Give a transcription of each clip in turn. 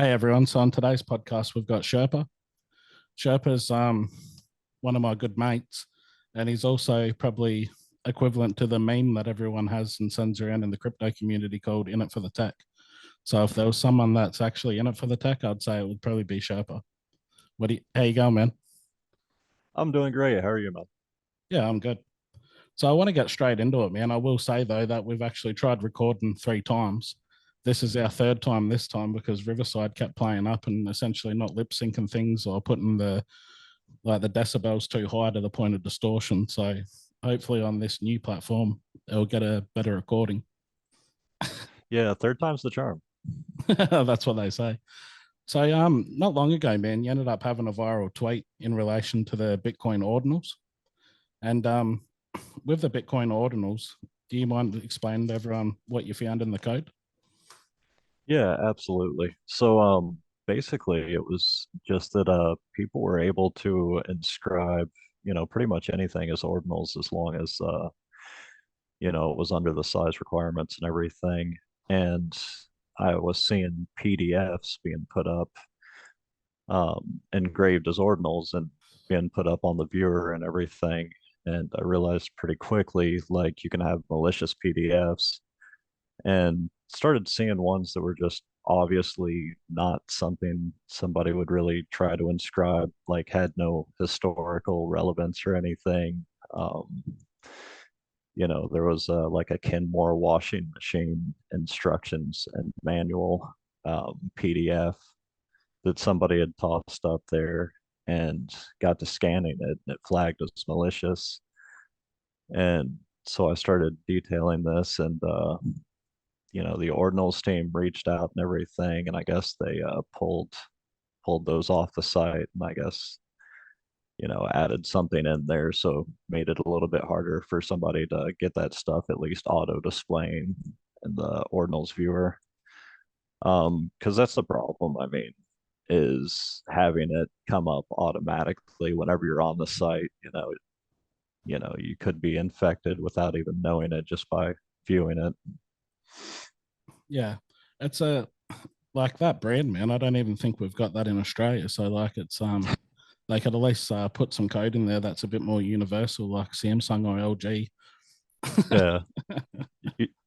Hey everyone. So on today's podcast, we've got Sherpa. Sherpa's one of my good mates, and he's also probably equivalent to the meme that everyone has and sends around in the crypto community called "In It for the Tech." So if there was someone that's actually in it for the tech, I'd say it would probably be Sherpa. How you going, man? I'm doing great. How are you, man? Yeah, I'm good. So I want to get straight into it, man. I will say though that we've actually tried recording 3 times. This is our third time this time because Riverside kept playing up and essentially not lip syncing things or putting the decibels too high to the point of distortion. So hopefully on this new platform, it'll get a better recording. Yeah, third time's the charm. That's what they say. So not long ago, man, you ended up having a viral tweet in relation to the Bitcoin ordinals. And with the Bitcoin ordinals, do you mind explaining to everyone what you found in the code? Yeah, absolutely. Basically it was just that people were able to inscribe, pretty much anything as ordinals as long as it was under the size requirements and everything. And I was seeing PDFs being put up engraved as ordinals and being put up on the viewer and everything. And I realized pretty quickly, like, you can have malicious PDFs, and started seeing ones that were just obviously not something somebody would really try to inscribe, like had no historical relevance or anything. Um, there was like a Kenmore washing machine instructions and manual PDF that somebody had tossed up there, and got to scanning it and it flagged as malicious. And so I started detailing this, and the Ordinals team reached out and everything, and I guess they pulled those off the site, and I guess added something in there, so made it a little bit harder for somebody to get that stuff at least auto displaying in the Ordinals viewer. Because that's the problem. I mean, is having it come up automatically whenever you're on the site. You could be infected without even knowing it just by viewing it. Yeah, it's a like that brand, man. I don't even think we've got that in Australia. So like it's they could at least put some code in there that's a bit more universal, like Samsung or LG. Yeah.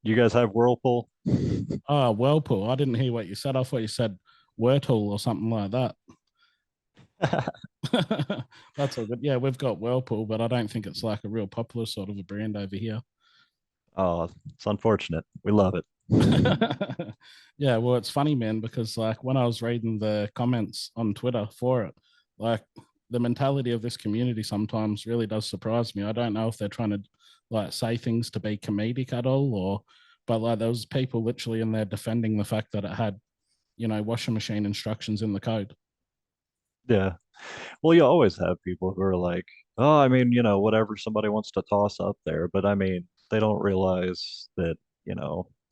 You guys have Whirlpool? Oh, Whirlpool. I didn't hear what you said. I thought you said Wurtle or something like that. That's all good. Yeah, we've got Whirlpool, but I don't think it's like a real popular sort of a brand over here. Oh, it's unfortunate. We love it. Yeah, well, it's funny, man, because like when I was reading the comments on Twitter for it, like the mentality of this community sometimes really does surprise me. I don't know if they're trying to like say things to be comedic at all, or but like there was people literally in there defending the fact that it had, washing machine instructions in the code. Yeah. Well, you always have people who are like, oh, I mean, whatever somebody wants to toss up there. But I mean, they don't realize that,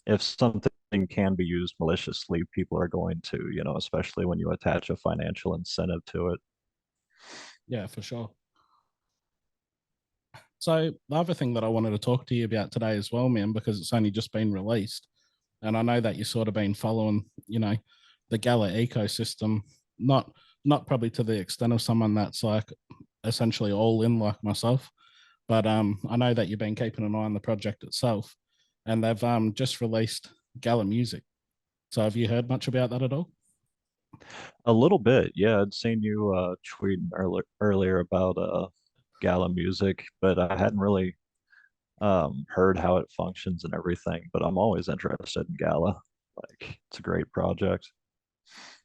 if something can be used maliciously, people are going to, especially when you attach a financial incentive to it. Yeah, for sure. So the other thing that I wanted to talk to you about today as well, man, because it's only just been released, and I know that you've sort of been following, the Gala ecosystem, not not probably to the extent of someone that's like essentially all in like myself, but I know that you've been keeping an eye on the project itself, and they've just released Gala music. So have you heard much about that at all? A little bit, yeah. I'd seen you tweeting earlier about Gala music, but I hadn't really heard how it functions and everything. But I'm always interested in Gala. Like, it's a great project.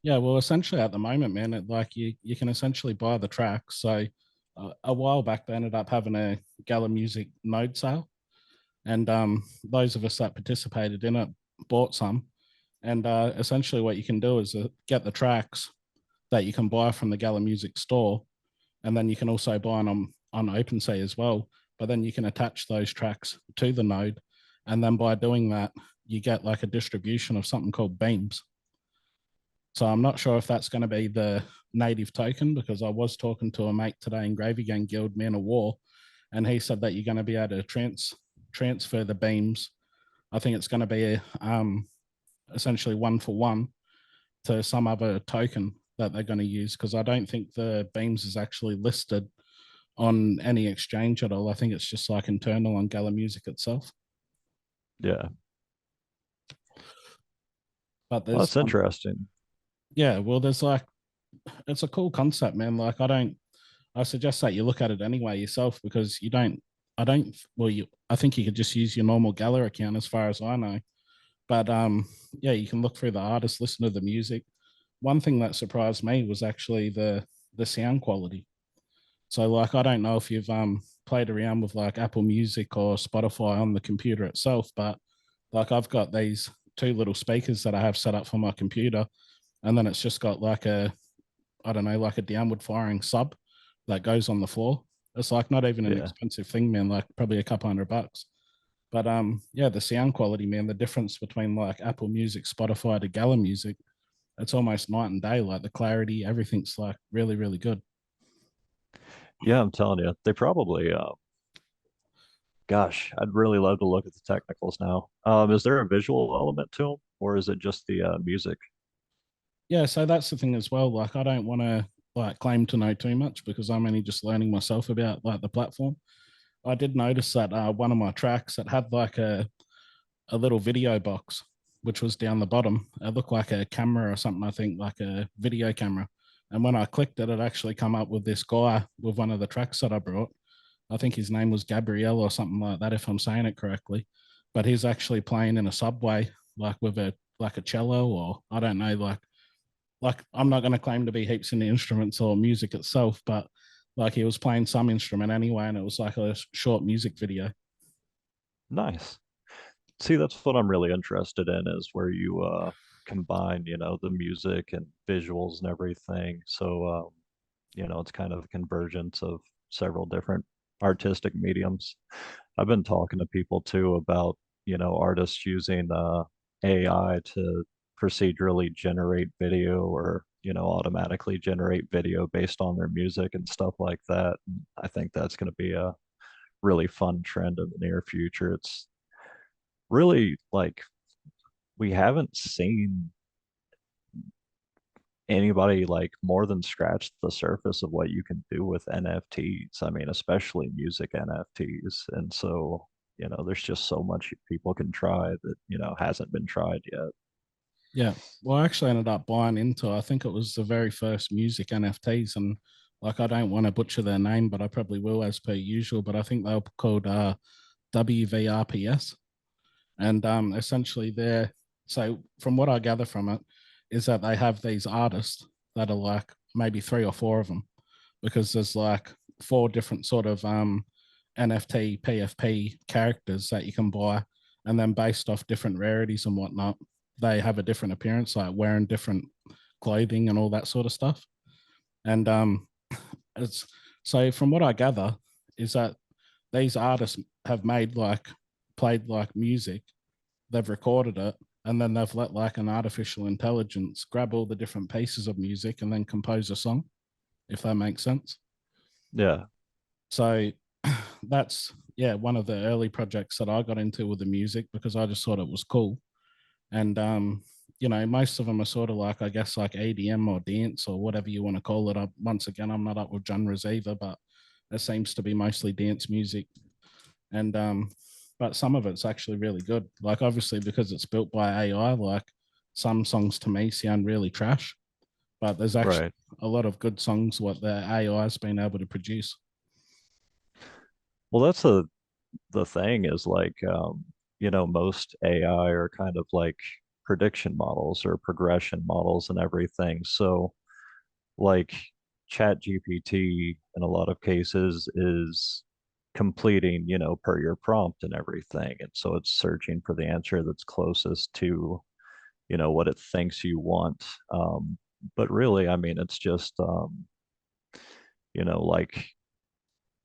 Yeah, well, essentially at the moment, man, like you can essentially buy the tracks. So a while back, they ended up having a Gala Music node sale, and those of us that participated in it bought some. And essentially, what you can do is get the tracks that you can buy from the Gala Music store, and then you can also buy them on OpenSea as well. But then you can attach those tracks to the node, and then by doing that, you get like a distribution of something called beams. So I'm not sure if that's going to be the native token because I was talking to a mate today in Gravy Gang Guild, Man of War, and he said that you're going to be able to transfer the beams. I think it's going to be essentially one for one, to some other token that they're going to use, because I don't think the beams is actually listed on any exchange at all. I think it's just like internal on Gala Music itself. Yeah. But Well, there's that's interesting. yeah, well, there's like it's a cool concept, man. Like I suggest that you look at it anyway yourself, because you don't I don't well you I think you could just use your normal Gala account as far as I know. But yeah, you can look through the artists, listen to the music. One thing that surprised me was actually the sound quality. So like I don't know if you've played around with like Apple Music or Spotify on the computer itself, but like I've got these two little speakers that I have set up for my computer, and then it's just got like a I don't know, like a downward firing sub that goes on the floor. It's like not even an Yeah. expensive thing, man, like probably a couple $100. But yeah, the sound quality, man, the difference between like Apple Music, Spotify to Gala Music, it's almost night and day. Like the clarity, everything's like really, really good. Yeah, I'm telling you, they probably gosh, I'd really love to look at the technicals now. Is there a visual element to them, or is it just the music? Yeah, so that's the thing as well. Like I don't want to like claim to know too much, because I'm only just learning myself about like the platform. I did notice that one of my tracks that had like a little video box, which was down the bottom. It looked like a camera or something, I think, like a video camera. And when I clicked it, it actually come up with this guy with one of the tracks that I brought. I think his name was Gabrielle or something like that, if I'm saying it correctly. But he's actually playing in a subway, like with a cello, or I don't know, like I'm not going to claim to be heaps in the instruments or music itself, but like he was playing some instrument anyway, and it was like a short music video. Nice. See, that's what I'm really interested in is where you combine, the music and visuals and everything. So, it's kind of a convergence of several different artistic mediums. I've been talking to people too about, artists using AI to procedurally generate video or, automatically generate video based on their music and stuff like that. I think that's going to be a really fun trend in the near future. It's really like we haven't seen anybody like more than scratch the surface of what you can do with NFTs. I mean, especially music NFTs. And so, there's just so much people can try that, hasn't been tried yet. Yeah. Well, I actually ended up buying into, I think it was the very first music NFTs. And like, I don't want to butcher their name, but I probably will as per usual. But I think they were called WVRPS. And essentially, so from what I gather from it, is that they have these artists that are like maybe three or four of them, because there's like four different sort of NFT, PFP characters that you can buy. And then based off different rarities and whatnot, they have a different appearance, like wearing different clothing and all that sort of stuff. And it's so from what I gather is that these artists have made like played like music, they've recorded it, and then they've let like an artificial intelligence grab all the different pieces of music and then compose a song, if that makes sense. Yeah. So that's yeah, one of the early projects that I got into with the music, because I just thought it was cool. And most of them are sort of like, I guess, like EDM or dance or whatever you want to call it. Once again, I'm not up with genres either, but it seems to be mostly dance music. And but some of it's actually really good. Like obviously because it's built by AI, like some songs to me sound really trash, but there's actually Right. a lot of good songs what the AI has been able to produce. Well, the thing is like, most AI are kind of like prediction models or progression models and everything. So like chat gpt in a lot of cases is completing per your prompt and everything, and so it's searching for the answer that's closest to what it thinks you want. But really, I mean, it's just like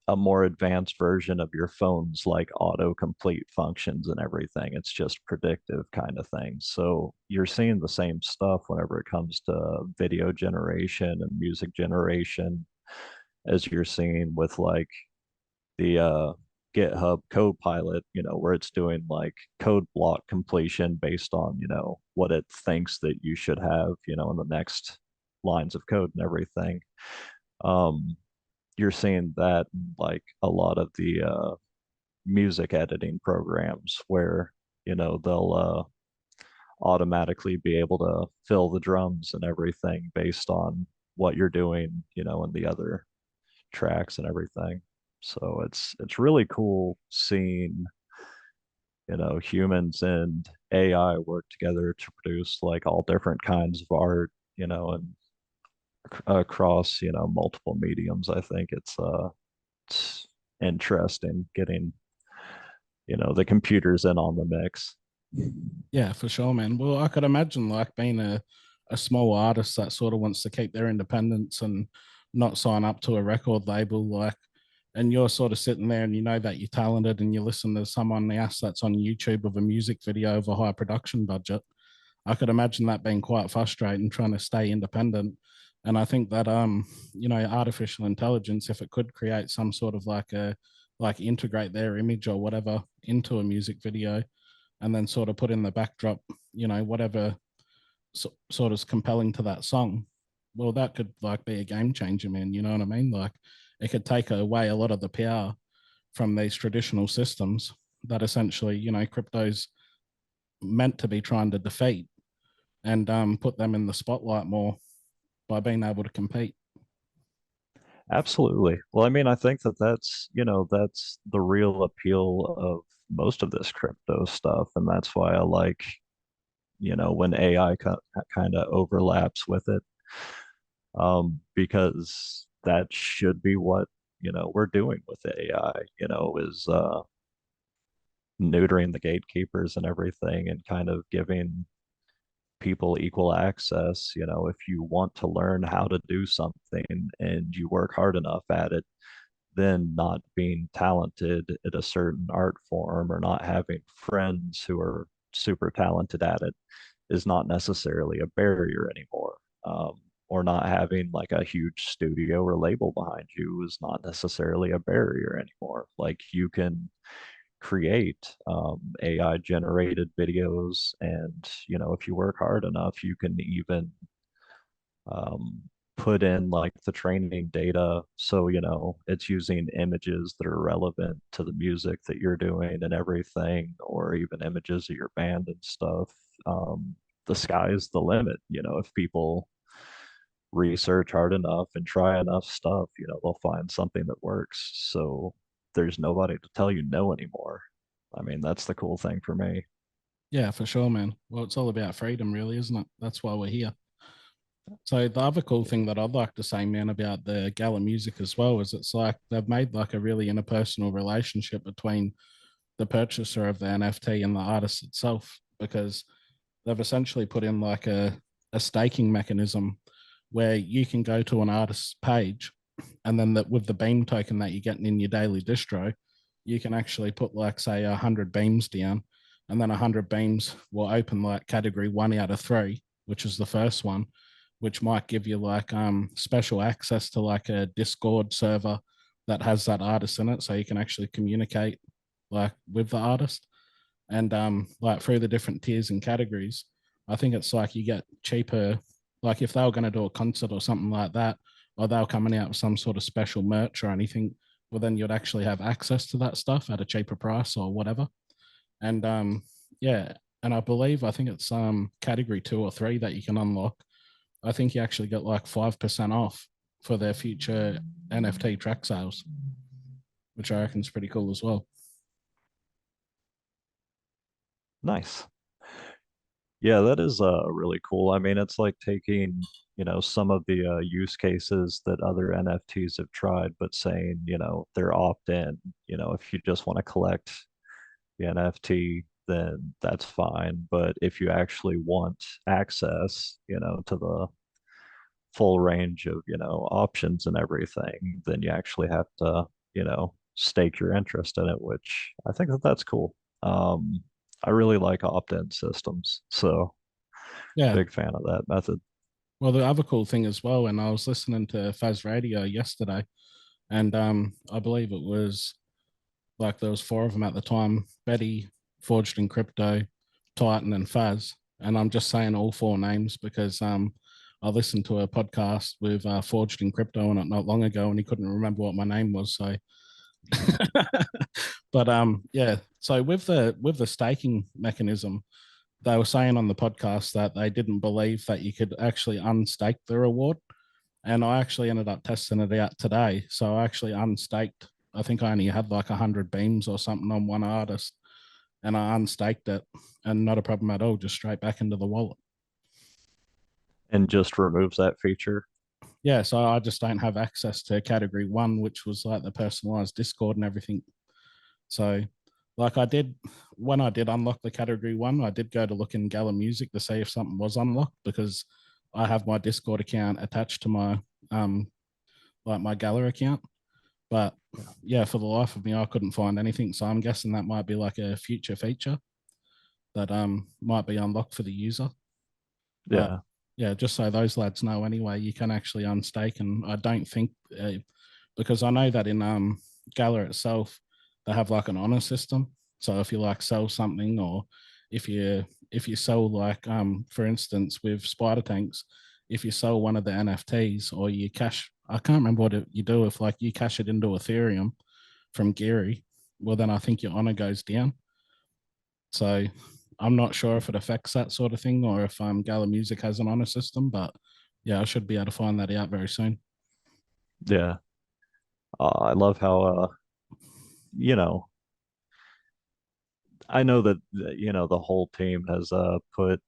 a more advanced version of your phone's like autocomplete functions and everything. It's just predictive kind of thing. So you're seeing the same stuff whenever it comes to video generation and music generation as you're seeing with like the GitHub Copilot, where it's doing like code block completion based on, what it thinks that you should have, in the next lines of code and everything. Um, you're seeing that in, like a lot of the music editing programs where, they'll automatically be able to fill the drums and everything based on what you're doing, in the other tracks and everything. So it's really cool seeing, humans and AI work together to produce like all different kinds of art, and across, multiple mediums. I think it's interesting getting, the computers in on the mix. Yeah, for sure, man. Well, I could imagine like being a small artist that sort of wants to keep their independence and not sign up to a record label, like, and you're sort of sitting there and you know that you're talented and you listen to someone else that's on YouTube of a music video of a high production budget. I could imagine that being quite frustrating trying to stay independent. And I think that artificial intelligence, if it could create some sort of like integrate their image or whatever into a music video and then sort of put in the backdrop, whatever sort of is compelling to that song, well, that could like be a game changer, man. You know what I mean? Like it could take away a lot of the power from these traditional systems that essentially, crypto's meant to be trying to defeat and put them in the spotlight more by being able to compete. Absolutely. Well, I mean, I think that that's the real appeal of most of this crypto stuff, and that's why I like, when AI kind of overlaps with it, because that should be what, we're doing with AI, is neutering the gatekeepers and everything and kind of giving people equal access. If you want to learn how to do something and you work hard enough at it, then not being talented at a certain art form or not having friends who are super talented at it is not necessarily a barrier anymore. Or not having like a huge studio or label behind you is not necessarily a barrier anymore. Like you can create AI generated videos, and if you work hard enough, you can even um, put in like the training data, so it's using images that are relevant to the music that you're doing and everything, or even images of your band and stuff. The sky's the limit. If people research hard enough and try enough stuff, they'll find something that works. So there's nobody to tell you no anymore. I mean, that's the cool thing for me. Yeah, for sure, man. Well, it's all about freedom, really, isn't it? That's why we're here. So the other cool thing that I'd like to say, man, about the Gala music as well is it's like they've made like a really interpersonal relationship between the purchaser of the NFT and the artist itself, because they've essentially put in like a staking mechanism where you can go to an artist's page and then that with the beam token that you're getting in your daily distro, you can actually put like say 100 beams down, and then 100 beams will open like category 1 out of 3, which is the first one, which might give you like special access to like a Discord server that has that artist in it, so you can actually communicate like with the artist. And like through the different tiers and categories, I think it's like you get cheaper. Like if they were going to do a concert or something like that, or they were coming out with some sort of special merch or anything, well then you'd actually have access to that stuff at a cheaper price or whatever. And yeah, and I think it's category 2 or 3 that you can unlock. I think you actually get like 5% off for their future NFT track sales, which I reckon is pretty cool as well. Nice. Yeah, that is really cool. I mean, it's like taking, some of the use cases that other NFTs have tried, but saying, they're opt-in. If you just want to collect the NFT, then that's fine. But if you actually want access, to the full range of, options and everything, then you actually have to, stake your interest in it, which I think that that's cool. I really like opt-in systems, so Yeah. big fan of that method. Well, the other cool thing as well, and I was listening to Faz Radio yesterday, and I believe it was Like there was four of them at the time: Betty, Forged in Crypto, Titan, and Faz. And I'm just saying all four names because I listened to a podcast with Forged in Crypto on it not long ago, and he couldn't remember what my name was. So, but yeah. So with the staking mechanism, they were saying on the podcast that they didn't believe that you could actually unstake the reward. And I actually ended up testing it out today. So I actually unstaked. I think I only had like 100 beams or something on one artist, and I unstaked it, and not a problem at all. Just straight back into the wallet. And just removes that feature. Yeah, so I just don't have access to category one, which was like the personalized Discord and everything. So, like I did when I did unlock the category one, I did go to look in Gala Music to see if something was unlocked because I have my Discord account attached to my like my Gala account. But yeah, for the life of me, I couldn't find anything. So I'm guessing that might be like a future feature that might be unlocked for the user. But Yeah. yeah, just so those lads know anyway, you can actually unstake. And I don't think because I know that in Gala itself, they have like an honor system. So if you like sell something, or if you sell like for instance with spider tanks, if you sell one of the NFTs or you cash, I can't remember what you do if like you cash it into Ethereum from Geary, well then I think your honor goes down. So I'm not sure if it affects that sort of thing or if Gala Music has an honor system, but yeah, I should be able to find that out very soon. Yeah. I love how, you know, I know that the whole team has put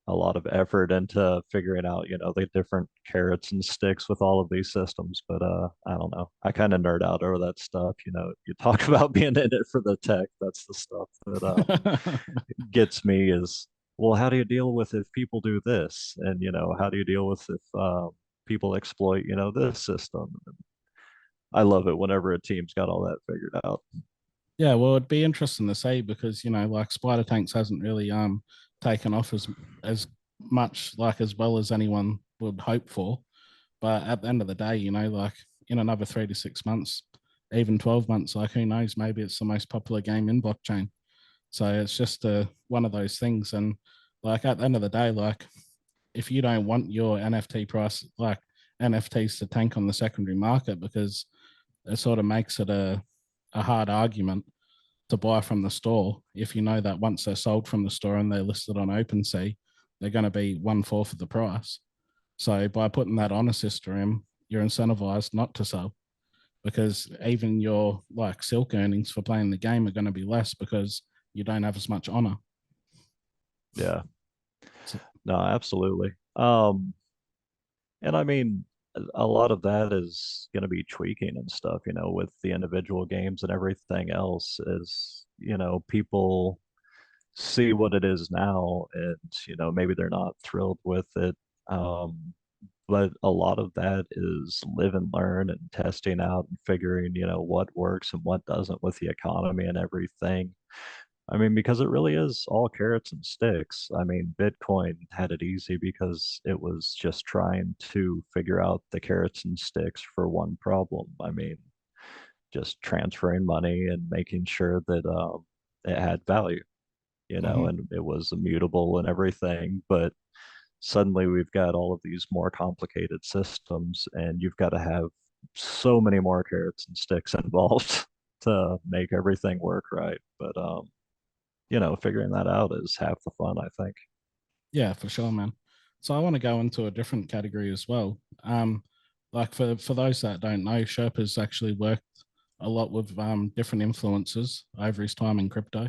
a lot of effort into figuring out the different carrots and sticks with all of these systems, but I don't know. I kind of nerd out over that stuff. You talk about being in it for the tech. That's the stuff that gets me is, well, how do you deal with if people do this, and how do you deal with if people exploit this system. I love it whenever a team's got all that figured out. Yeah, well, it'd be interesting to see because like Spider Tanks hasn't really taken off as much like as well as anyone would hope for. But at the end of the day, like in another 3 to 6 months, even 12 months, like who knows, maybe it's the most popular game in blockchain. So it's just one of those things. And like at the end of the day, like if you don't want your NFT price, like NFTs to tank on the secondary market because it sort of makes it a hard argument to buy from the store if you know that once they're sold from the store and they're listed on OpenSea, they're going to be 1/4 of the price. So by putting that on a system, you're incentivized not to sell because even your like silk earnings for playing the game are going to be less because you don't have as much honor. Yeah, So, no, absolutely. And I mean, a lot of that is going to be tweaking and stuff, with the individual games and everything else is, people see what it is now and, maybe they're not thrilled with it. Um, but a lot of that is live and learn and testing out and figuring, what works and what doesn't with the economy and everything. I mean, because it really is all carrots and sticks. I mean, Bitcoin had it easy because it was just trying to figure out the carrots and sticks for one problem. I mean, just transferring money and making sure that it had value, mhm. and it was immutable and everything. But suddenly we've got all of these more complicated systems, and you've got to have so many more carrots and sticks involved to make everything work right. But figuring that out is half the fun, I think. Yeah, for sure, man. So I want to go into a different category as well. Like for those that don't know, Sherpa's actually worked a lot with different influencers over his time in crypto.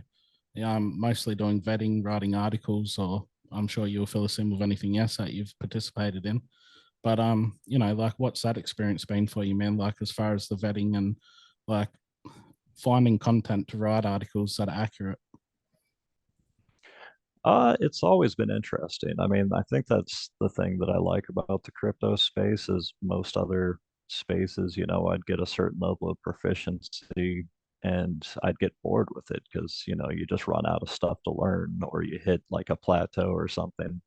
Yeah, I'm mostly doing vetting, writing articles, or I'm sure you'll fill us in with anything else that you've participated in. But like what's that experience been for you, man? Like as far as the vetting and like finding content to write articles that are accurate. It's always been interesting. I mean, I think that's the thing that I like about the crypto space is most other spaces, I'd get a certain level of proficiency and I'd get bored with it because, you just run out of stuff to learn or you hit like a plateau or something.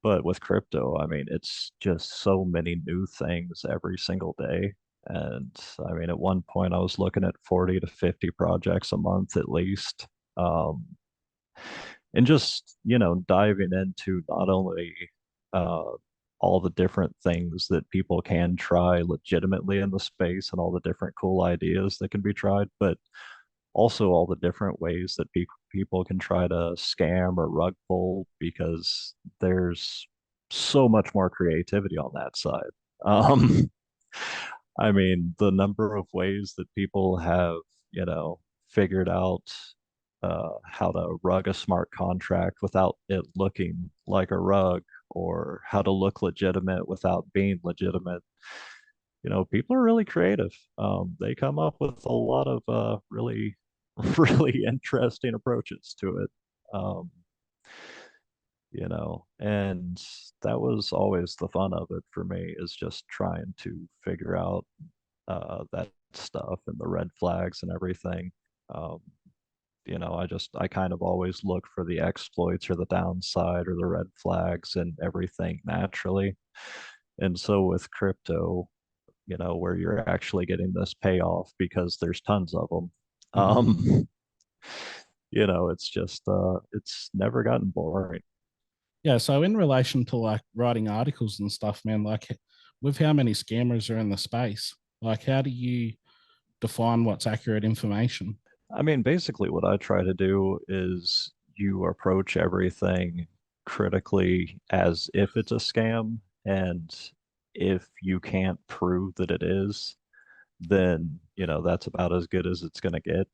But with crypto, I mean, it's just so many new things every single day. And I mean, at one point, I was looking at 40 to 50 projects a month at least. Um, and just, diving into not only uh, all the different things that people can try legitimately in the space and all the different cool ideas that can be tried, but also all the different ways that people can try to scam or rug pull because there's so much more creativity on that side. Um, I mean, the number of ways that people have, figured out how to rug a smart contract without it looking like a rug, or how to look legitimate without being legitimate. People are really creative. They come up with a lot of really, really interesting approaches to it. Um, and that was always the fun of it for me, is just trying to figure out that stuff and the red flags and everything. Um, I kind of always look for the exploits or the downside or the red flags and everything naturally. And so with crypto, where you're actually getting this payoff because there's tons of them. Mhm. It's just it's never gotten boring. Yeah, so in relation to like writing articles and stuff, man, like with how many scammers are in the space, like how do you define what's accurate information? I mean, basically what I try to do is you approach everything critically as if it's a scam, and if you can't prove that it is, then, that's about as good as it's going to get.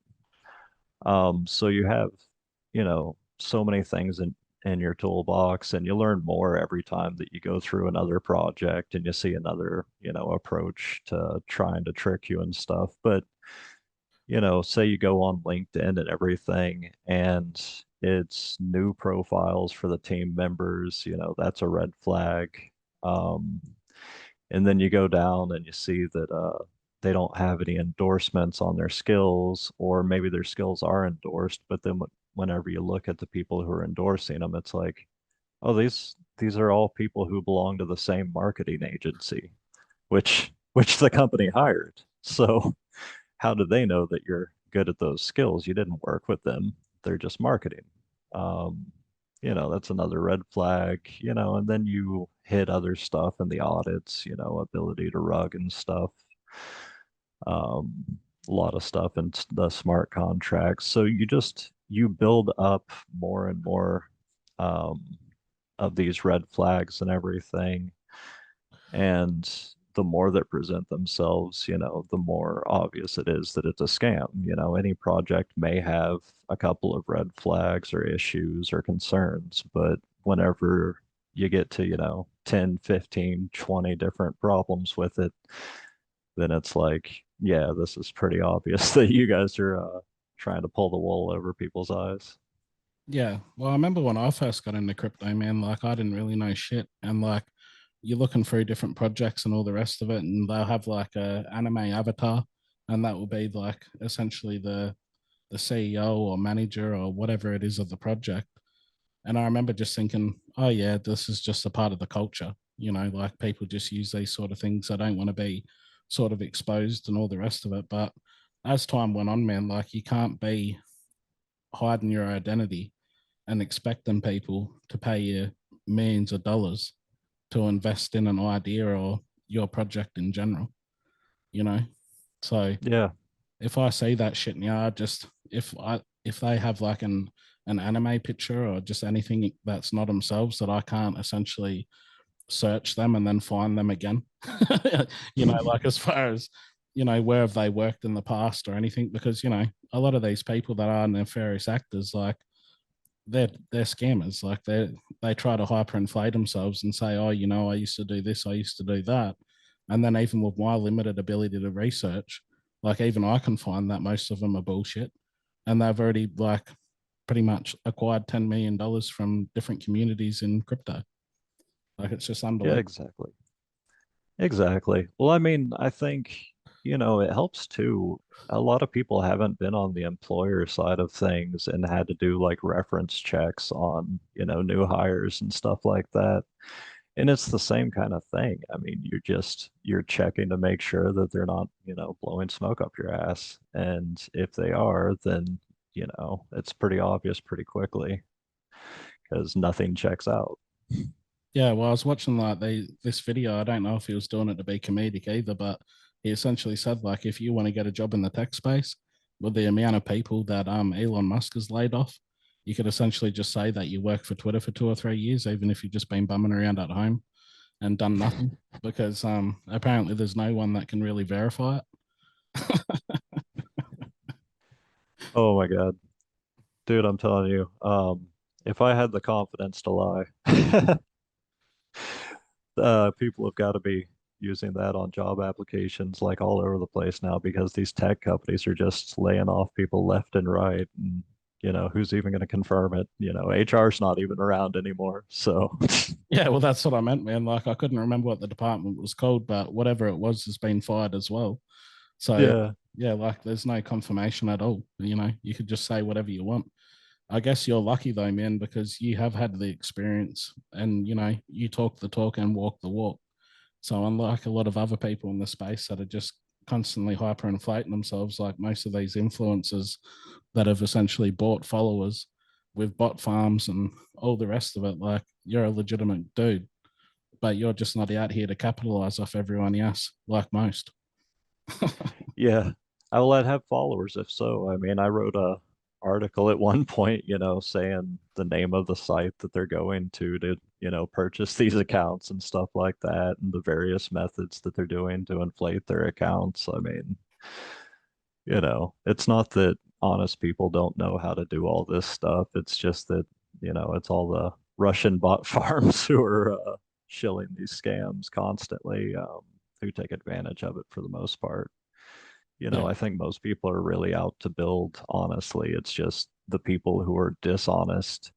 So you have, so many things in your toolbox, and you learn more every time that you go through another project and you see another, approach to trying to trick you and stuff. But, say you go on LinkedIn and everything, and it's new profiles for the team members, that's a red flag. Um, and then you go down and you see that they don't have any endorsements on their skills, or maybe their skills are endorsed, but then whenever you look at the people who are endorsing them, it's like, oh, these are all people who belong to the same marketing agency, which the company hired. So how do they know that you're good at those skills? You didn't work with them. They're just marketing. Um, that's another red flag, and then you hit other stuff in the audits, ability to rug and stuff. Um, a lot of stuff in the smart contracts. So you build up more and more um, of these red flags and everything. And the more that present themselves, the more obvious it is that it's a scam. Any project may have a couple of red flags or issues or concerns, but whenever you get to, 10, 15, 20 different problems with it, then it's like, yeah, this is pretty obvious that you guys are trying to pull the wool over people's eyes. Yeah. Well, I remember when I first got into crypto, man, like I didn't really know shit. And like you're looking through different projects and all the rest of it, and they'll have like a anime avatar, and that will be like essentially the CEO or manager or whatever it is of the project. And I remember just thinking, oh yeah, this is just a part of the culture. Like people just use these sort of things. I don't want to be sort of exposed and all the rest of it. But as time went on, man, like you can't be hiding your identity and expecting people to pay you millions of dollars to invest in an idea or your project in general, you know? So Yeah, if I see that shit now, I just if they have like an anime picture or just anything that's not themselves that I can't essentially search them and then find them again. Like as far as where have they worked in the past or anything, because a lot of these people that are nefarious actors, like they're scammers. Like they try to hyperinflate themselves and say, oh, I used to do this, I used to do that. And then even with my limited ability to research, like even I can find that most of them are bullshit. And they've already like pretty much acquired $10 million from different communities in crypto. Like it's just yeah, unbelievable. exactly. Exactly. Well, I mean, I think, it helps too. A lot of people haven't been on the employer side of things and had to do like reference checks on, new hires and stuff like that. And it's the same kind of thing. I mean, you're checking to make sure that they're not, blowing smoke up your ass. And if they are, then, it's pretty obvious pretty quickly because nothing checks out. Yeah, well, I was watching like this video. I don't know if he was doing it to be comedic either, but he essentially said like if you want to get a job in the tech space, with the amount of people that Elon Musk has laid off, you could essentially just say that you work for Twitter for 2 or 3 years, even if you've just been bumming around at home and done nothing, because apparently there's no one that can really verify it. Oh my God. Dude, I'm telling you, if I had the confidence to lie, people have got to be using that on job applications like all over the place now because these tech companies are just laying off people left and right. And, who's even going to confirm it? HR's not even around anymore. So, Yeah, well, that's what I meant, man. Like I couldn't remember what the department was called, but whatever it was has been fired as well. So yeah, yeah, like there's no confirmation at all. You could just say whatever you want. I guess you're lucky though, man, because you have had the experience and you talk the talk and walk the walk. So unlike a lot of other people in the space that are just constantly hyperinflating themselves, like most of these influencers that have essentially bought followers with bot farms and all the rest of it, like you're a legitimate dude, but you're just not out here to capitalize off everyone else like most. yeah. I will let have followers if so. I mean, I wrote a article at one point, saying the name of the site that they're going to, purchase these accounts and stuff like that, and the various methods that they're doing to inflate their accounts. I mean, it's not that honest people don't know how to do all this stuff. It's just that, it's all the Russian bot farms who are shilling these scams constantly, who take advantage of it for the most part. Yeah, I think most people are really out to build honestly. It's just the people who are dishonest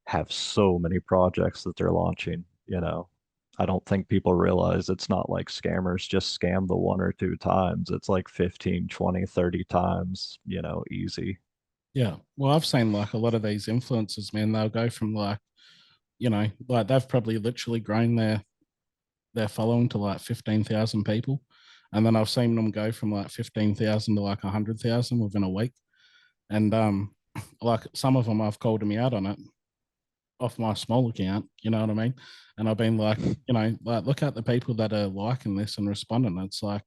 have so many projects that they're launching. I don't think people realize it's not like scammers just scam the one or two times. It's like 15, 20, 30 times, easy. yeah. Well, I've seen like a lot of these influencers, man, they'll go from like, like they've probably literally grown their following to like 15,000 people. And then I've seen them go from like 15,000 to like 100,000 within a week. And like some of them I've called me out on it off my small account, you know what I mean? And I've been like, like look at the people that are liking this and responding. It's like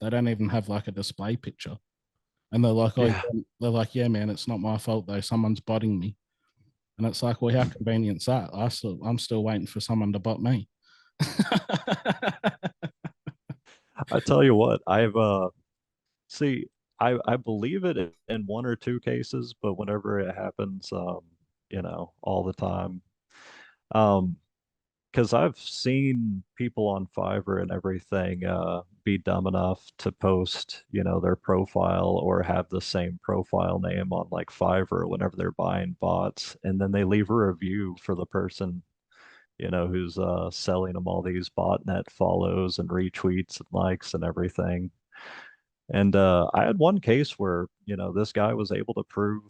they don't even have like a display picture. And they're like, oh, Yeah. yeah. They're like, yeah, man, it's not my fault though. Someone's botting me. And it's like, well, how convenient's that? I'm still waiting for someone to bot me. I tell you what, I've see, I believe it in one or two cases, but whenever it happens, all the time. Um, because I've seen people on Fiverr and everything be dumb enough to post, their profile or have the same profile name on like Fiverr whenever they're buying bots, and then they leave a review for the person, who's selling them all these botnet follows and retweets and likes and everything. And I had one case where, this guy was able to prove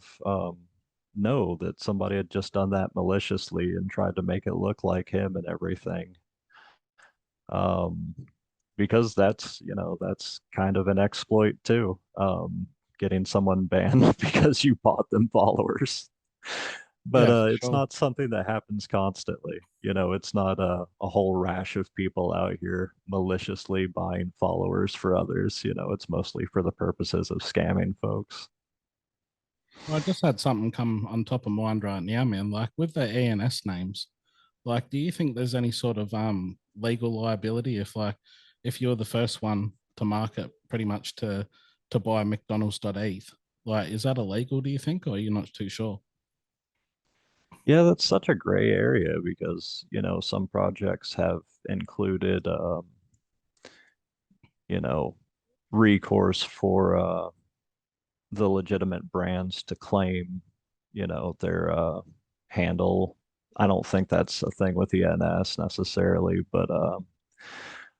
no, that somebody had just done that maliciously and tried to make it look like him and everything. Um, because that's kind of an exploit too. Getting someone banned because you bought them followers. But Yeah, for it's sure. not something that happens constantly. It's not a whole rash of people out here maliciously buying followers for others. It's mostly for the purposes of scamming folks. Well, I just had something come on top of mind right now, man. Like with the ENS names, like, do you think there's any sort of legal liability if you're the first one to market pretty much to buy McDonald's.eth? Like, is that illegal, do you think, or are you not too sure? Yeah, that's such a gray area because, some projects have included, you know, recourse for the legitimate brands to claim, their handle. I don't think that's a thing with ENS necessarily, but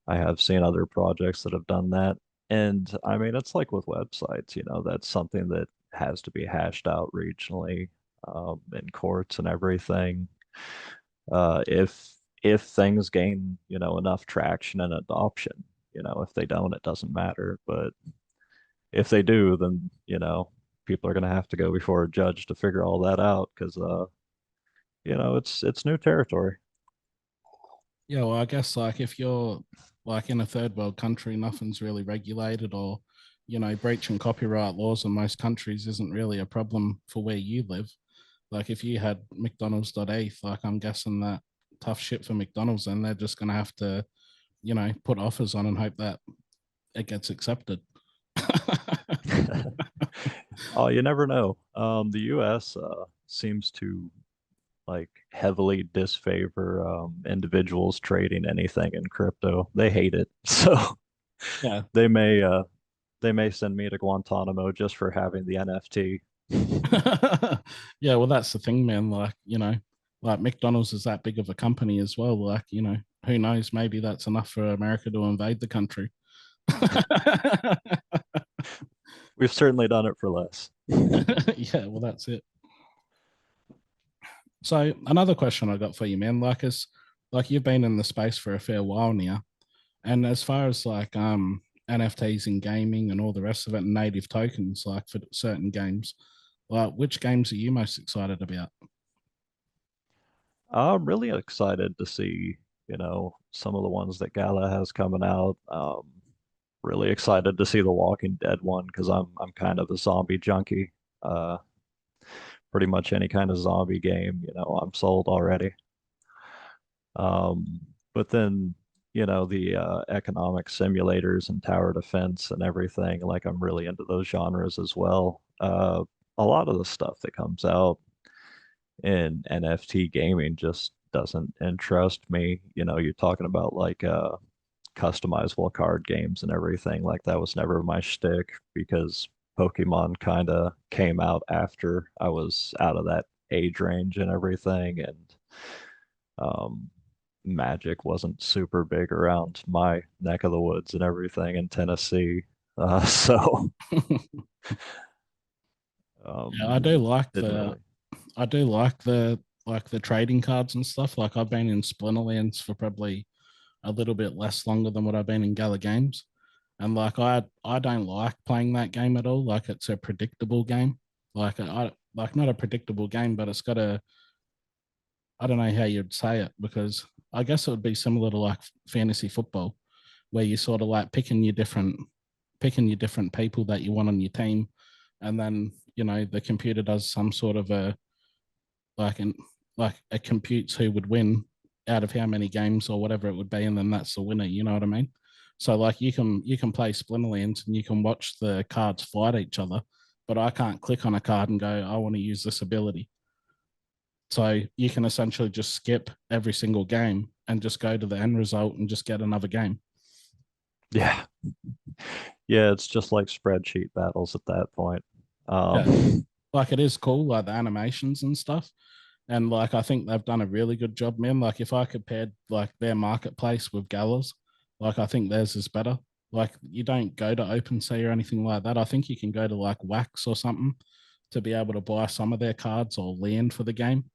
I have seen other projects that have done that. And I mean, it's like with websites, that's something that has to be hashed out regionally in courts and everything. If if things gain, enough traction and adoption. If they don't, it doesn't matter. But if they do, then, people are going to have to go before a judge to figure all that out because, it's new territory. Yeah, well, I guess like if you're like in a third world country, nothing's really regulated, or breaching copyright laws in most countries isn't really a problem for where you live. Like if you had McDonald's.eth, like I'm guessing that tough shit for McDonald's, and they're just gonna have to, put offers on and hope that it gets accepted. Oh, you never know. The US seems to like heavily disfavor individuals trading anything in crypto. They hate it. So Yeah. they may uh they may send me to Guantanamo just for having the NFT. Yeah, well, that's the thing, man. Like, like McDonald's is that big of a company as well. Like, who knows? Maybe that's enough for America to invade the country. We've certainly done it for less. Yeah, well, that's it. So another question I got for you, man, like you've been in the space for a fair while now. And as far as like NFTs in gaming and all the rest of it, and native tokens, like for certain games, like which games are you most excited about? I'm really excited to see, some of the ones that Gala has coming out. Really excited to see the Walking Dead one because I'm kind of a zombie junkie. Uh, Pretty much any kind of zombie game, I'm sold already. Um, but then, the economic simulators and tower defense and everything, like I'm really into those genres as well. A lot of the stuff that comes out in NFT gaming just doesn't interest me. You're talking about like customizable card games and everything. Like that was never my shtick because Pokemon kind of came out after I was out of that age range and everything, and um, Magic wasn't super big around my neck of the woods and everything in Tennessee. So Yeah, um, I do like didn't the really. I do like the trading cards and stuff. Like I've been in Splinterlands for probably a little bit less longer than what I've been in Gala Games. And like I don't like playing that game at all. Like it's a predictable game. Like I like not a predictable game, but it's got a I don't know how you'd say it because I guess it would be similar to like fantasy football, where you sort of like picking your different people that you want on your team, and then the computer does some sort of a like an like it computes who would win out of how many games or whatever it would be, and then that's the winner. You know what I mean? So like you can play Splinterlands and you can watch the cards fight each other, but I can't click on a card and go, I want to use this ability. So you can essentially just skip every single game and just go to the end result and just get another game. Yeah, yeah, it's just like spreadsheet battles at that point. Yeah. Um, Like it is cool, like the animations and stuff. And like I think they've done a really good job, man. Like if I compared like their marketplace with Gala's, like I think theirs is better. Like you don't go to OpenSea or anything like that. I think you can go to like Wax or something to be able to buy some of their cards or land for the game.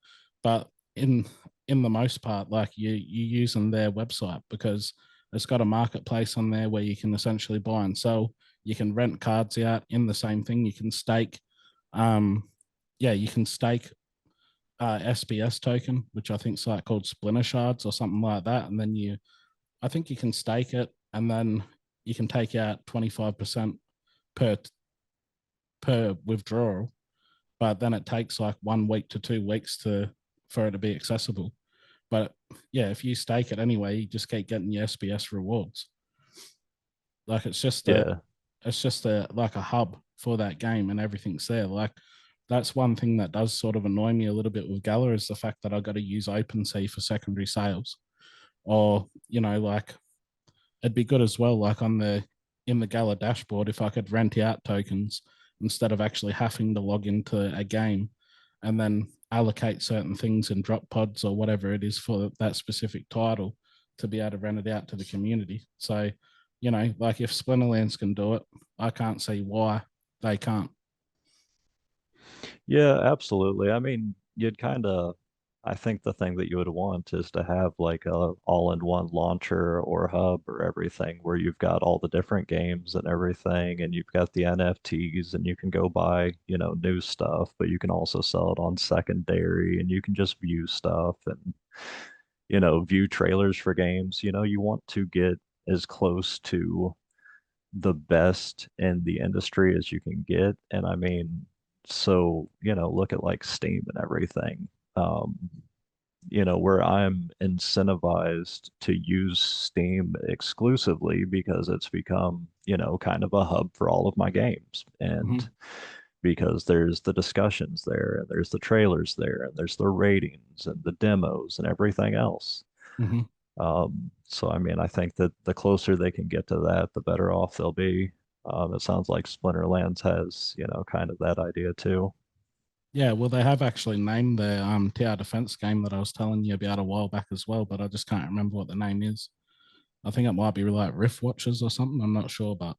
But in the most part, like you using their website because it's got a marketplace on there where you can essentially buy and sell. You can rent cards out in the same thing. You can stake um yeah, you can stake SPS token, which I think is like called Splinter Shards or something like that. And then I think you can stake it and then you can take out 25% per per withdrawal. But then it takes like 1 week to 2 weeks for it to be accessible. But yeah, if you stake it anyway, you just keep getting your SPS rewards. Like yeah, it's just a like a hub for that game and everything's there. Like that's one thing that does sort of annoy me a little bit with Gala is the fact that I got to use OpenSea for secondary sales. Or, like it'd be good as well, like on the in the Gala dashboard, if I could rent out tokens instead of actually having to log into a game and then allocate certain things and drop pods or whatever it is for that specific title to be able to rent it out to the community. So, like if Splinterlands can do it, I can't see why they can't. yeah, absolutely. I mean, you'd kind of I think the thing that you would want is to have like a all-in-one launcher or hub or everything where you've got all the different games and everything, and you've got the NFTs and you can go buy, new stuff, but you can also sell it on secondary and you can just view stuff and, view trailers for games. You want to get as close to the best in the industry as you can get. And I mean, so, look at like Steam and everything. Um, where I'm incentivized to use Steam exclusively because it's become, kind of a hub for all of my games. Hmm. And because there's the discussions there, and there's the trailers there, and there's the ratings and the demos and everything else. Hmm. So I mean, I think that the closer they can get to that, the better off they'll be. It sounds like Splinterlands has, kind of that idea too. Yeah, well, they have actually named their tower defense game that I was telling you about a while back as well, but I just can't remember what the name is. I think it might be like Rift Watchers or something. I'm not sure, but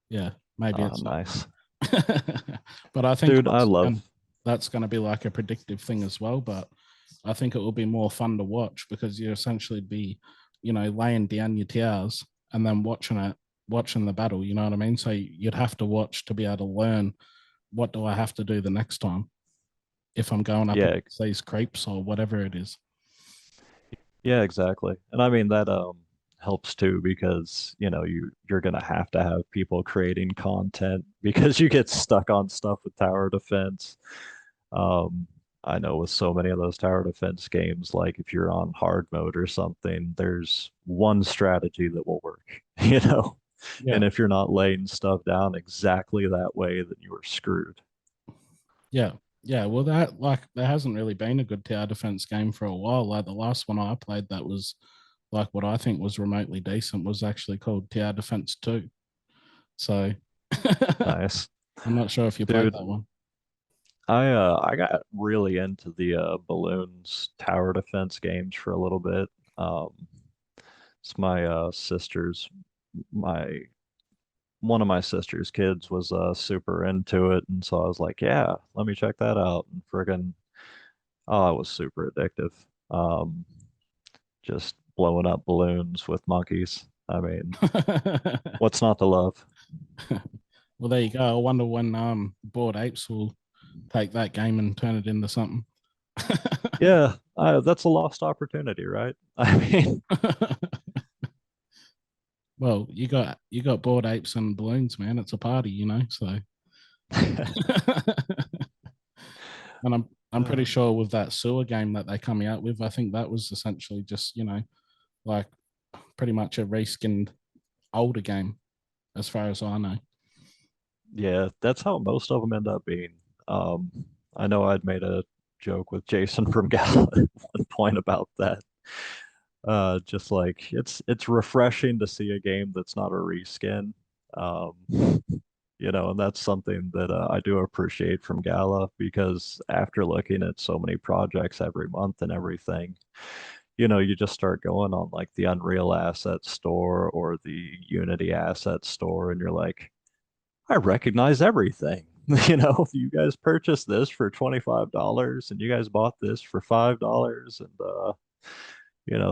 yeah, maybe Oh, it's not. nice. But I think Dude, I love, that's going to be like a predictive thing as well. But I think it will be more fun to watch because you essentially be, laying down your towers and then watching the battle. You know what I mean? So you'd have to watch to be able to learn what do I have to do the next time if I'm going up yeah, against these creeps or whatever it is. yeah, exactly. And I mean that helps too because, you're gonna have to have people creating content because you get stuck on stuff with tower defense. Um, I know with so many of those tower defense games, like if you're on hard mode or something, there's one strategy that will work, you know? Yeah, And if you're not laying stuff down exactly that way, then you are screwed. yeah, yeah. Well, that like there hasn't really been a good tower defense game for a while. Like the last one I played that was like what I think was remotely decent was actually called Tower Defense 2. So Nice. I'm not sure if you played Dude, that one. I got really into the balloons tower defense games for a little bit. Um, it's my sister's my one of my sister's kids was super into it, and so I was like, yeah, let me check that out. And friggin' oh, it was super addictive. Um, just blowing up balloons with monkeys. I mean, what's not to love? Well, there you go. I wonder when Bored Apes will take that game and turn it into something. Yeah, that's a lost opportunity, right? I mean, Well, you got Bored Apes and balloons, man. It's a party, So and I'm pretty uh, sure with that sewer game that they coming out with, I think that was essentially just, like pretty much a reskinned older game, as far as I know. yeah, that's how most of them end up being. Um, I know I'd made a joke with Jason from Gala at one point about that. Just like it's refreshing to see a game that's not a reskin. Um, and that's something that I do appreciate from Gala because after looking at so many projects every month and everything, you just start going on like the Unreal Asset Store or the Unity Asset Store, and you're like, I recognize everything. You guys purchased this for $25 and you guys bought this for $5 and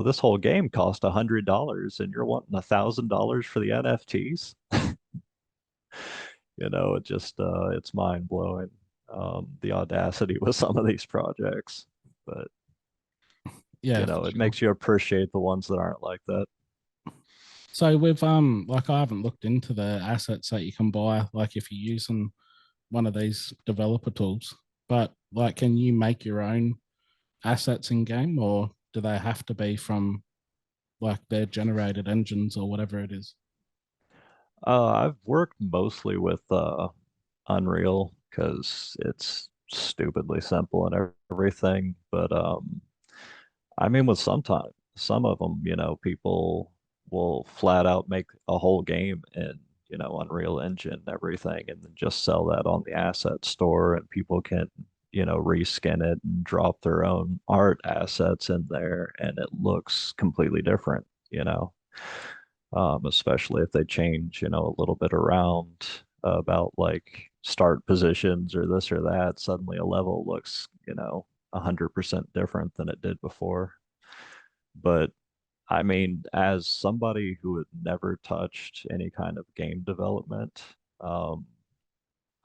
this whole game cost $100 and you're wanting $1,000 for the NFTs. It just it's mind blowing, the audacity with some of these projects. But Yeah, for it sure. makes you appreciate the ones that aren't like that. So with like I haven't looked into the assets that you can buy, like if you're using one of these developer tools, but like can you make your own assets in game or do they have to be from like their generated engines or whatever it is? I've worked mostly with Unreal because it's stupidly simple and everything. But I mean, with some of them, people will flat out make a whole game in, Unreal Engine and everything, and then just sell that on the asset store, and people can, reskin it and drop their own art assets in there, and it looks completely different. Especially if they change, a little bit around about like start positions or this or that. Suddenly a level looks, 100% different than it did before. But I mean, as somebody who had never touched any kind of game development, um,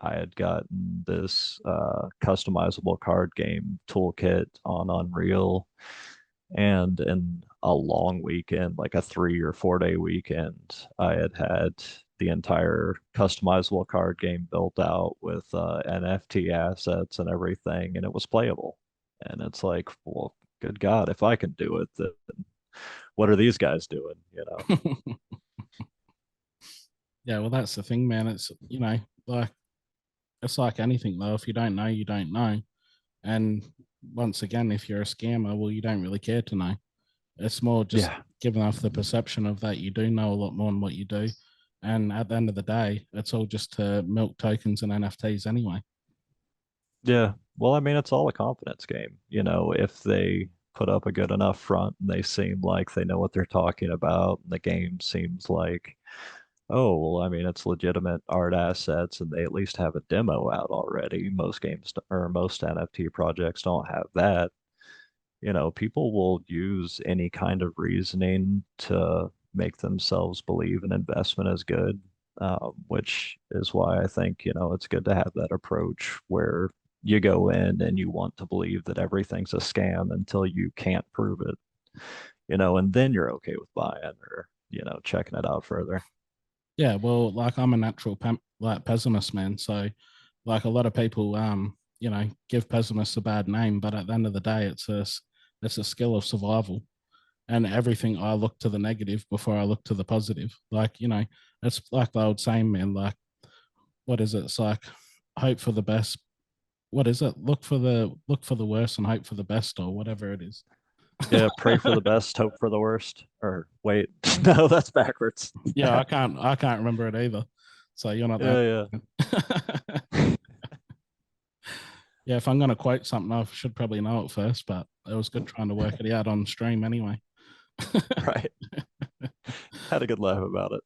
I had gotten this customizable card game toolkit on Unreal, and in a long weekend, like a 3 or 4 day weekend, I had had the entire customizable card game built out with NFT assets and everything, and it was playable. And it's like, well, good God, if I can do it, then what are these guys doing? You know? Yeah, well, that's the thing, man. It's, like, it's like anything, though. If you don't know, you don't know. And once again, if you're a scammer, well, you don't really care to know. It's more just Yeah, giving off the perception of that you do know a lot more than what you do. And at the end of the day, it's all just to milk tokens and NFTs anyway. yeah. Well, I mean, it's all a confidence game. You know, if they put up a good enough front and they seem like they know what they're talking about, and the game seems like, oh, well, I mean, it's legitimate art assets and they at least have a demo out already. Most games or most NFT projects don't have that. You know, people will use any kind of reasoning to make themselves believe an investment is good, which is why I think, it's good to have that approach where you go in and you want to believe that everything's a scam until you can't prove it, and then you're okay with buying or, checking it out further. Yeah, well, like I'm a natural like pessimist, man. So, like a lot of people, give pessimists a bad name, but at the end of the day, it's a skill of survival. And everything I look to the negative before I look to the positive. Like, it's like the old saying, man. Like, what is it? It's like hope for the best. What is it? Look for the worst and hope for the best, or whatever it is. Yeah, pray for the best, hope for the worst. Or wait, no, that's backwards. Yeah, I can't remember it either. So you're not that. Yeah, Yeah, if I'm gonna quote something, I should probably know it first, but it was good trying to work it out on stream anyway. right. Had a good laugh about it.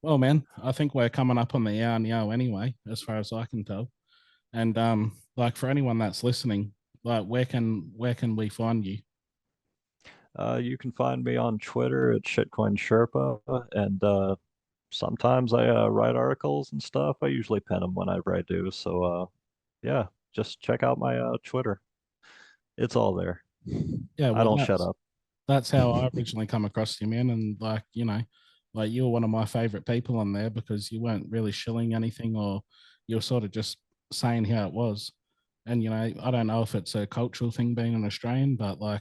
Well, man, I think we're coming up on the hour now anyway, as far as I can tell. And like for anyone that's listening, like where can we find you? You can find me on Twitter at Shitcoin Sherpa, and sometimes I write articles and stuff. I usually pen them whenever I do. So yeah, just check out my Twitter. It's all there. Yeah, I well, don't shut that's up. that's how I originally come across you, man. And like like you were one of my favorite people on there because you weren't really shilling anything, or you were sort of just saying how it was. And I don't know if it's a cultural thing being an Australian, but like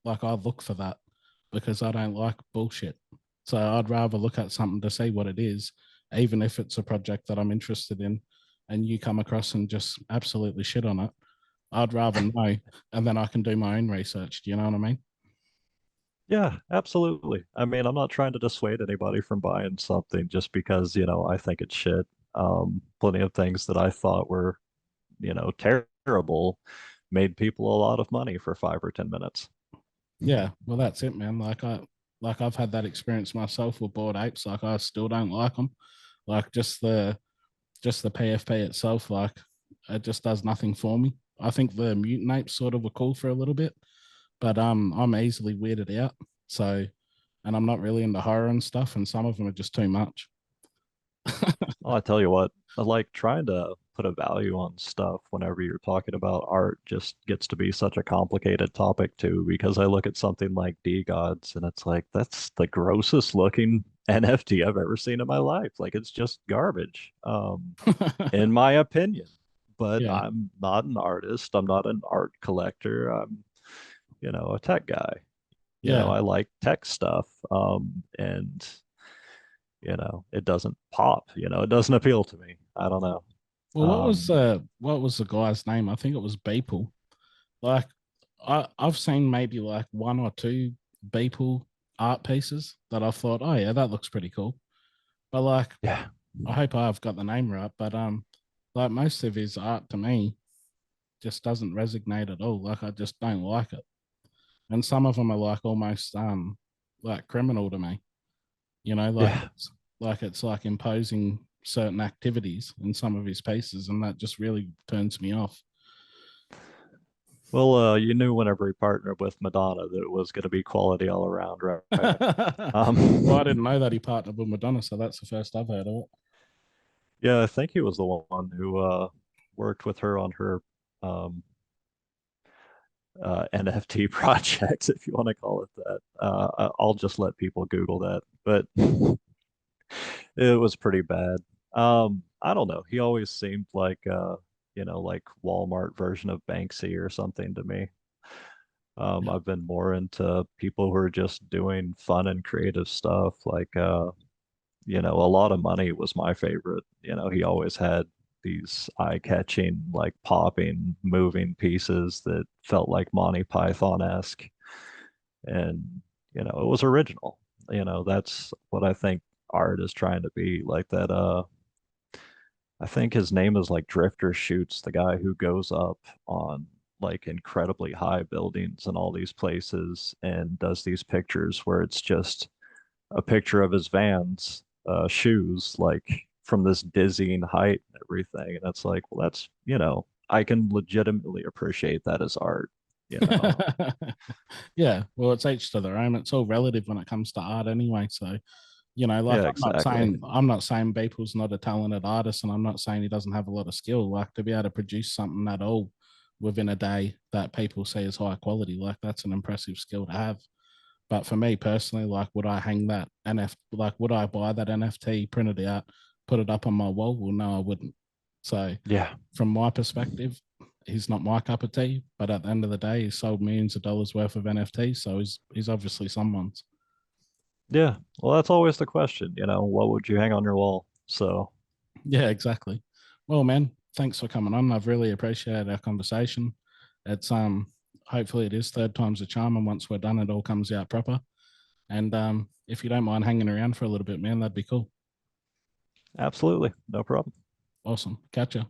I look for that because I don't like bullshit. So I'd rather look at something to see what it is, even if it's a project that I'm interested in, and you come across and just absolutely shit on it. I'd rather know, and then I can do my own research. Do you know what I mean? Yeah, absolutely. I mean, I'm not trying to dissuade anybody from buying something just because, I think it's shit. Plenty of things that I thought were, terrible made people a lot of money for 5 or 10 minutes. Yeah, well, that's it, man. I've had that experience myself with bored apes. Like I still don't like them. Like just the PFP itself, like it just does nothing for me. I think the mutant apes sort of were cool for a little bit, but I'm easily weirded out. So, and I'm not really into horror and stuff, and some of them are just too much. Well, I tell you what, I like trying to put a value on stuff whenever you're talking about art just gets to be such a complicated topic too, because I look at something like D Gods and it's like, that's the grossest looking NFT I've ever seen in my life. Like it's just garbage, in my opinion. But Yeah, I'm not an artist. I'm not an art collector. I'm, a tech guy. yeah. I like tech stuff. And it doesn't pop, it doesn't appeal to me. I don't know. Well, what was the guy's name? I think it was Beeple. Like I've seen maybe like one or two Beeple art pieces that I thought, oh yeah, that looks pretty cool. But like Yeah. I hope I've got the name right, but like most of his art to me just doesn't resonate at all. Like I just don't like it. And some of them are like almost like criminal to me. Like Yeah. it's like imposing certain activities in some of his pieces, and that just really turns me off. Well, you knew whenever he partnered with Madonna that it was going to be quality all around, right? Well, I Um, didn't know that he partnered with Madonna, so that's the first I've heard of it. yeah, I think he was the one who worked with her on her um, NFT project, if you want to call it that. I'll just let people Google that, but it was pretty bad. I don't know. He always seemed like like Walmart version of Banksy or something to me. Yeah. I've been more into people who are just doing fun and creative stuff. Like, a lot of money was my favorite. He always had these eye-catching, like popping, moving pieces that felt like Monty Python-esque. And, it was original. That's what I think art is trying to be. Like that, I think his name is like Drifter Shoots, the guy who goes up on like incredibly high buildings and all these places and does these pictures where it's just a picture of his Vans shoes like from this dizzying height and everything. And it's like, well, that's, I can legitimately appreciate that as art. Yeah, well, it's each to their own. It's all relative when it comes to art anyway. So, like Yeah, exactly. I'm not saying Beeple's not a talented artist, and I'm not saying he doesn't have a lot of skill. Like to be able to produce something at all within a day that people say is high quality, like that's an impressive skill to have. But for me personally, like would I hang that like would I buy that NFT, print it out, put it up on my wall? Well, no, I wouldn't. So Yeah. from my perspective, he's not my cup of tea. But at the end of the day, he sold millions of dollars worth of NFTs, so he's obviously someone's. Yeah. Well, that's always the question, what would you hang on your wall? So, Yeah, exactly. Well, man, thanks for coming on. I've really appreciated our conversation. It's hopefully it is third time's a charm, and once we're done, it all comes out proper. And if you don't mind hanging around for a little bit, man, that'd be cool. absolutely. No problem. Awesome. Catch ya.